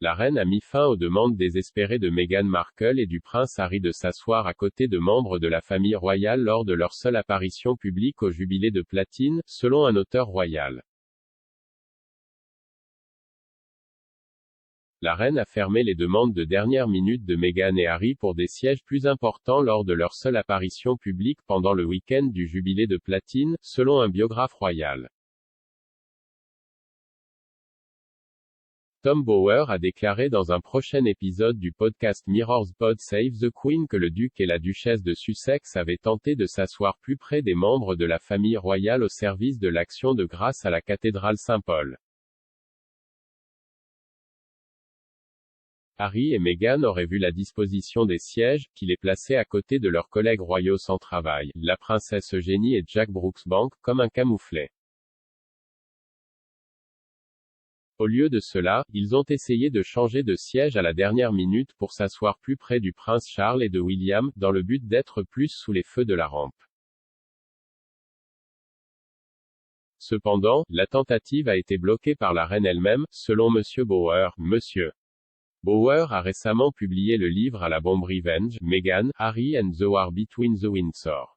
La reine a mis fin aux demandes désespérées de Meghan Markle et du prince Harry de s'asseoir à côté de membres de la famille royale lors de leur seule apparition publique au jubilé de platine, selon un auteur royal. La reine a fermé les demandes de dernière minute de Meghan et Harry pour des sièges plus importants lors de leur seule apparition publique pendant le week-end du jubilé de platine, selon un biographe royal. Tom Bower a déclaré dans un prochain épisode du podcast Mirror's Pod Save the Queen que le duc et la duchesse de Sussex avaient tenté de s'asseoir plus près des membres de la famille royale au service de l'action de grâce à la cathédrale Saint-Paul. Harry et Meghan auraient vu la disposition des sièges, qui les plaçaient à côté de leurs collègues royaux sans travail, la princesse Eugénie et Jack Brooksbank, comme un camouflet. Au lieu de cela, ils ont essayé de changer de siège à la dernière minute pour s'asseoir plus près du prince Charles et de William, dans le but d'être plus sous les feux de la rampe. Cependant, la tentative a été bloquée par la reine elle-même, selon M. Bower. M. Bower a récemment publié le livre à la bombe Revenge, Meghan, Harry and the War Between the Windsor.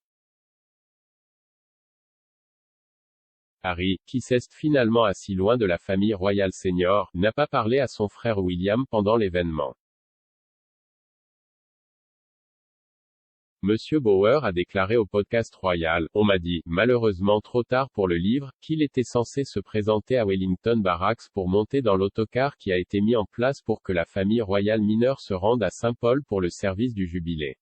Harry, qui s'est finalement assis loin de la famille royale senior, n'a pas parlé à son frère William pendant l'événement. Monsieur Bower a déclaré au podcast royal, « On m'a dit, malheureusement trop tard pour le livre, qu'il était censé se présenter à Wellington Barracks pour monter dans l'autocar qui a été mis en place pour que la famille royale mineure se rende à Saint-Paul pour le service du jubilé.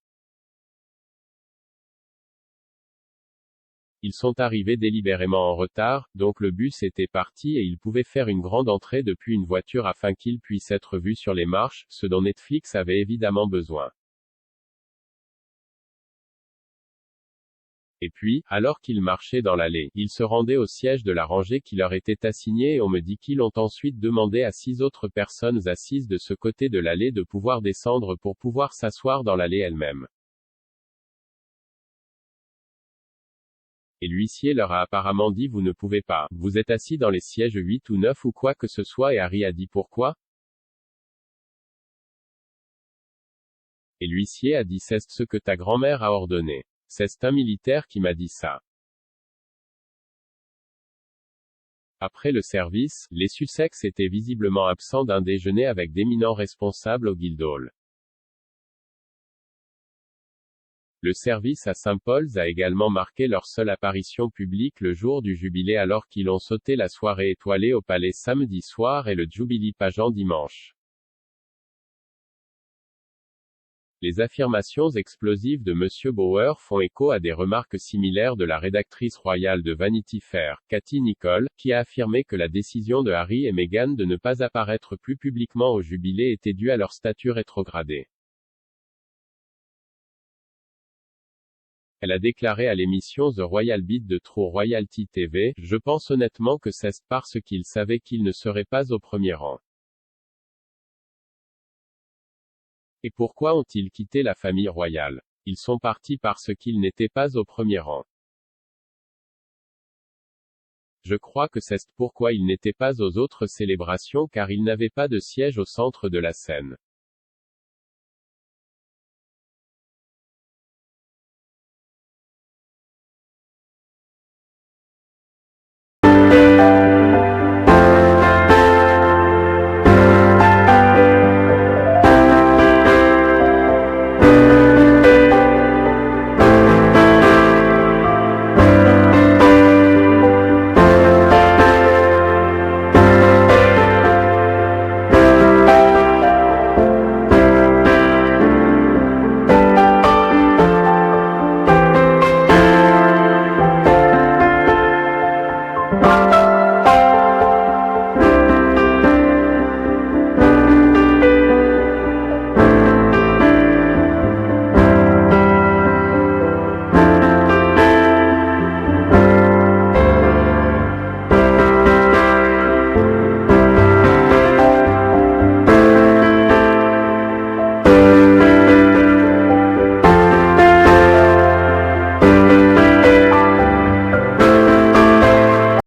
Ils sont arrivés délibérément en retard, donc le bus était parti et ils pouvaient faire une grande entrée depuis une voiture afin qu'ils puissent être vus sur les marches, ce dont Netflix avait évidemment besoin. Et puis, alors qu'ils marchaient dans l'allée, ils se rendaient au siège de la rangée qui leur était assignée et on me dit qu'ils ont ensuite demandé à 6 autres personnes assises de ce côté de l'allée de pouvoir descendre pour pouvoir s'asseoir dans l'allée elle-même. Et l'huissier leur a apparemment dit vous ne pouvez pas, vous êtes assis dans les sièges 8 ou 9 ou quoi que ce soit et Harry a dit pourquoi? Et l'huissier a dit c'est ce que ta grand-mère a ordonné. C'est un militaire qui m'a dit ça. Après le service, les Sussex étaient visiblement absents d'un déjeuner avec d'éminents responsables au Guildhall. Le service à St. Paul's a également marqué leur seule apparition publique le jour du jubilé alors qu'ils ont sauté la soirée étoilée au palais samedi soir et le Jubilee pageant dimanche. Les affirmations explosives de M. Bower font écho à des remarques similaires de la rédactrice royale de Vanity Fair, Katie Nicholl, qui a affirmé que la décision de Harry et Meghan de ne pas apparaître plus publiquement au jubilé était due à leur statut rétrogradé. Elle a déclaré à l'émission The Royal Beat de True Royalty TV, « Je pense honnêtement que c'est parce qu'ils savaient qu'ils ne seraient pas au premier rang. » Et pourquoi ont-ils quitté la famille royale? Ils sont partis parce qu'ils n'étaient pas au premier rang. Je crois que c'est pourquoi ils n'étaient pas aux autres célébrations car ils n'avaient pas de siège au centre de la scène.